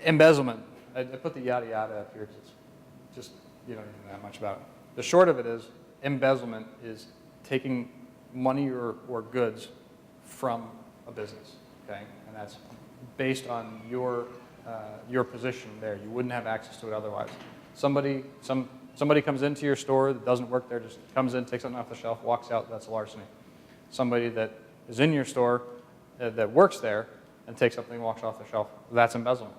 Embezzlement. I put the yada yada up here because it's just, you don't even know that much about it. The short of it is, embezzlement is taking money or goods from a business, okay? And that's based on your position there. You wouldn't have access to it otherwise. Somebody comes into your store that doesn't work there, just comes in, takes something off the shelf, walks out, that's larceny. Somebody that is in your store that works there and takes something and walks off the shelf, that's embezzlement.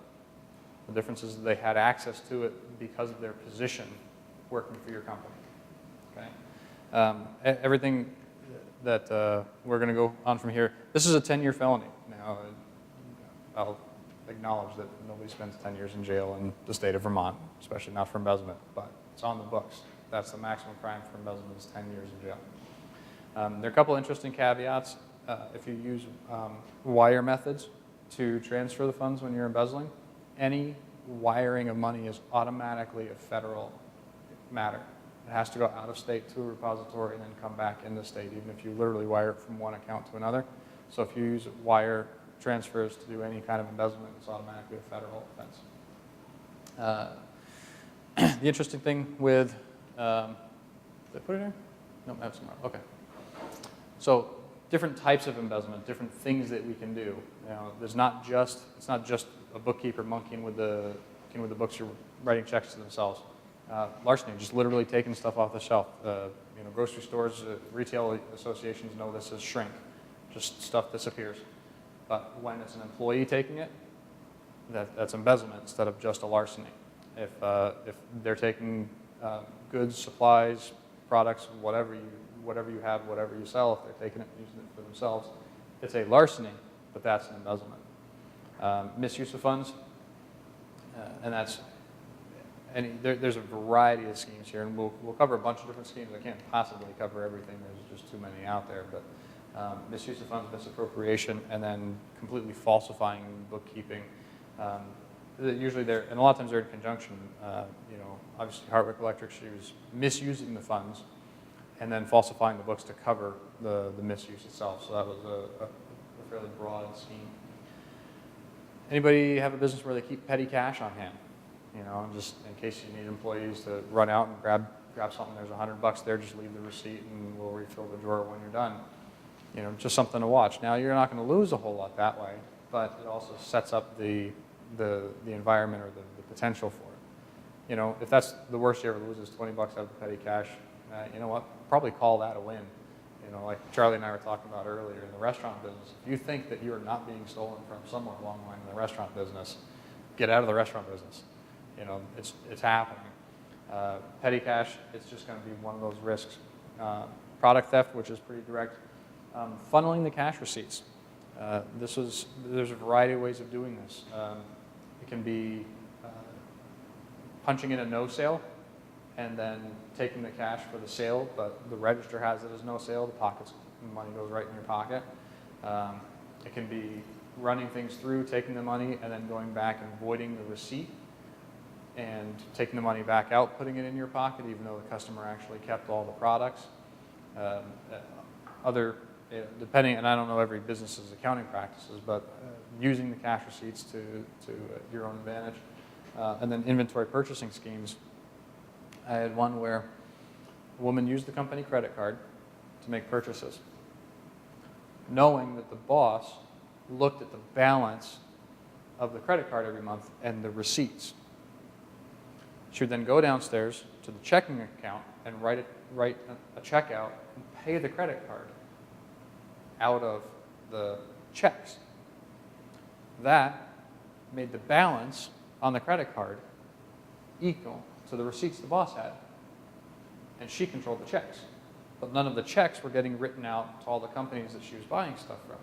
The difference is that they had access to it because of their position working for your company. Okay? Everything that we're going to go on from here, this is a 10-year felony. Now, I'll acknowledge that nobody spends 10 years in jail in the state of Vermont, especially not for embezzlement, but it's on the books. That's the maximum crime for embezzlement is 10 years in jail. There are a couple interesting caveats. If you use wire methods to transfer the funds when you're embezzling, any wiring of money is automatically a federal matter. It has to go out of state to a repository and then come back in the state, even if you literally wire it from one account to another. So if you use wire transfers to do any kind of embezzlement, it's automatically a federal offense. The interesting thing with, did I put it here? No, I have somewhere. Okay. So different types of embezzlement, different things that we can do. You know, it's not just a bookkeeper monkeying with the books, you're writing checks to themselves. Larceny, just literally taking stuff off the shelf. You know, grocery stores, retail associations know this as shrink. Just stuff disappears. But when it's an employee taking it, that's embezzlement instead of just a larceny. If they're taking goods, supplies, products, whatever you have, whatever you sell, if they're taking it and using it for themselves, it's a larceny, but that's an embezzlement. Misuse of funds, and that's there's a variety of schemes here, and we'll cover a bunch of different schemes. I can't possibly cover everything. There's just too many out there. But misuse of funds, misappropriation, and then completely falsifying bookkeeping. Usually they're, and a lot of times they're in conjunction. You know, obviously Hardwick Electric, she was misusing the funds and then falsifying the books to cover the misuse itself. So that was a fairly broad scheme. Anybody have a business where they keep petty cash on hand? You know, just in case you need employees to run out and grab something, there's $100 there, just leave the receipt and we'll refill the drawer when you're done. You know, just something to watch. Now, you're not going to lose a whole lot that way, but it also sets up the environment or the potential for it. You know, if that's the worst you ever lose is $20 out of the petty cash, you know what, probably call that a win. You know, like Charlie and I were talking about earlier in the restaurant business, if you think that you are not being stolen from somewhere along the line in the restaurant business, get out of the restaurant business. You know, it's happening. Petty cash, it's just going to be one of those risks. Product theft, which is pretty direct. Funneling the cash receipts. There's a variety of ways of doing this. It can be punching in a no sale and then taking the cash for the sale, but the register has it as no sale. The money goes right in your pocket. It can be running things through, taking the money, and then going back and voiding the receipt and taking the money back out, putting it in your pocket, even though the customer actually kept all the products. Depending, and I don't know every business's accounting practices, but using the cash receipts to your own advantage. And then inventory purchasing schemes. I had one where a woman used the company credit card to make purchases, knowing that the boss looked at the balance of the credit card every month and the receipts. She would then go downstairs to the checking account and write a check out and pay the credit card out of the checks. That made the balance on the credit card equal to the receipts the boss had. And she controlled the checks. But none of the checks were getting written out to all the companies that she was buying stuff from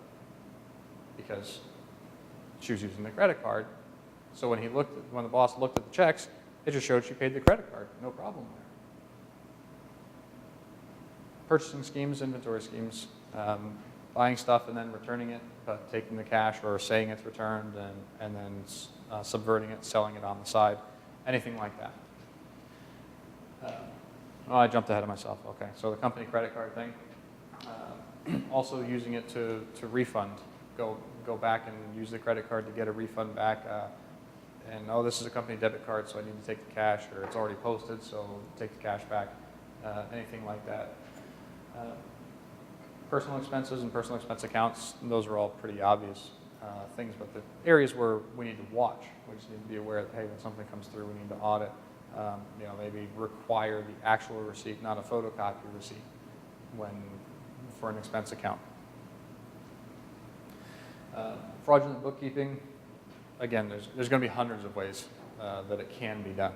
because she was using the credit card. So when the boss looked at the checks, it just showed she paid the credit card. No problem there. Purchasing schemes, inventory schemes, buying stuff and then returning it, but taking the cash or saying it's returned and then subverting it, selling it on the side, anything like that. I jumped ahead of myself. Okay, so the company credit card thing. Also using it to refund. Go back and use the credit card to get a refund back. and oh, this is a company debit card, so I need to take the cash, or it's already posted, so take the cash back, anything like that. Personal expenses and personal expense accounts, those are all pretty obvious things, but the areas where we need to watch, we just need to be aware that, hey, when something comes through, we need to audit, maybe require the actual receipt, not a photocopy receipt for an expense account. Fraudulent bookkeeping, again, there's going to be hundreds of ways that it can be done.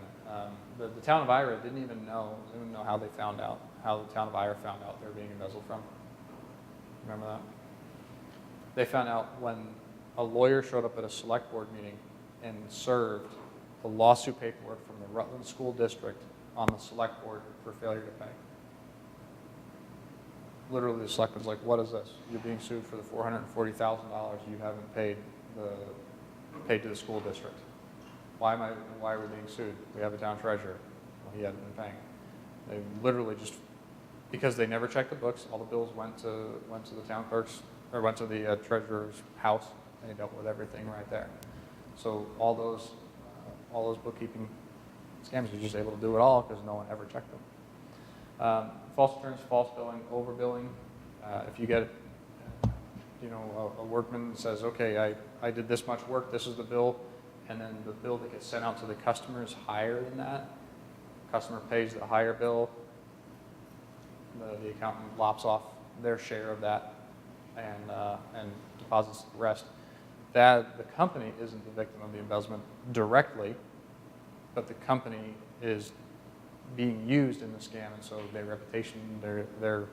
The town of Ira didn't even know how they found out, how the town of Ira found out they were being embezzled from. Remember that? They found out when a lawyer showed up at a select board meeting and served the lawsuit paperwork from the Rutland School District on the select board for failure to pay. Literally, the selectman's like, what is this? You're being sued for the $440,000 you haven't paid to the school district. Why are we being sued? We have a town treasurer. Well, he hadn't been paying. They literally just, because they never checked the books, all the bills went to the town clerk's, or went to the treasurer's house, and he dealt with everything right there. So all those bookkeeping scams, you're just able to do it all because no one ever checked them. False returns, false billing, overbilling. If you get, a workman says, okay, I did this much work, this is the bill, and then the bill that gets sent out to the customer is higher than that. Customer pays the higher bill. The accountant lops off their share of that and deposits the rest. That the company isn't the victim of the embezzlement directly, but the company is being used in the scam, and so their reputation, their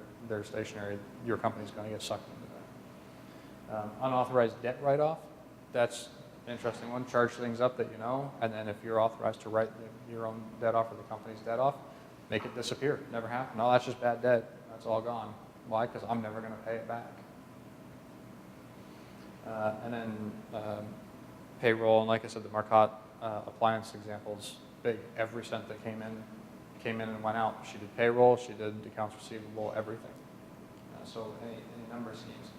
stationery, your company's going to get sucked into that. Unauthorized debt write-off, that's an interesting one. Charge things up that you know, and then if you're authorized to write your own debt off or the company's debt off, make it disappear. Never happened. No, that's just bad debt. That's all gone. Why? Because I'm never going to pay it back. And then payroll, and like I said, the Marcotte appliance example's big. Every cent that came in and went out. She did payroll, she did accounts receivable, everything. So any number of schemes.